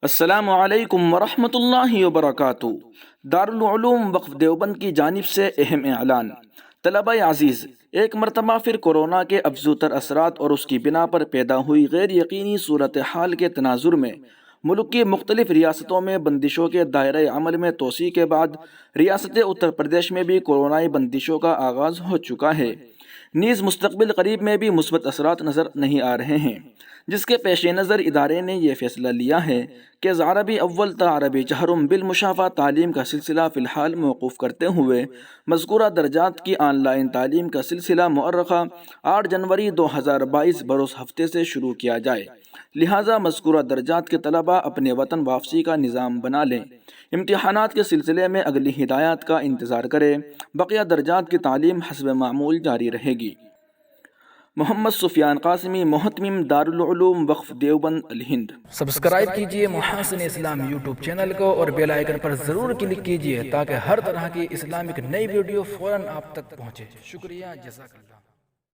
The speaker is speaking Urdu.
السلام علیکم ورحمۃ اللہ وبرکاتہ۔ دارالعلوم وقف دیوبند کی جانب سے اہم اعلان۔ طلبہ عزیز، ایک مرتبہ پھر کورونا کے افزودہ اثرات اور اس کی بنا پر پیدا ہوئی غیر یقینی صورتحال کے تناظر میں ملک کی مختلف ریاستوں میں بندشوں کے دائرۂ عمل میں توسیع کے بعد ریاست اتر پردیش میں بھی کورونائی بندشوں کا آغاز ہو چکا ہے۔ نیز مستقبل قریب میں بھی مثبت اثرات نظر نہیں آ رہے ہیں، جس کے پیش نظر ادارے نے یہ فیصلہ لیا ہے کہ عربی اول تا عربی چہرم بالمشافہ تعلیم کا سلسلہ فی الحال موقوف کرتے ہوئے مذکورہ درجات کی آن لائن تعلیم کا سلسلہ مؤرخہ 8 جنوری 2022 بروز ہفتے سے شروع کیا جائے۔ لہٰذا مذکورہ درجات کے طلبہ اپنے وطن واپسی کا نظام بنا لیں۔ امتحانات کے سلسلے میں اگلی ہدایات کا انتظار کریں۔ بقیہ درجات کی تعلیم حسب معمول جاری رہے گی۔ محمد سفیان قاسمی، محتمم، دارالعلوم وقف دیوبند، الہند۔ سبسکرائب کیجئے محاسن اسلام یوٹیوب چینل کو اور بیل آئیکن پر ضرور کلک کیجئے تاکہ ہر طرح کی اسلامک نئی ویڈیو فوراً آپ تک پہنچے۔ شکریہ، جزاک اللہ۔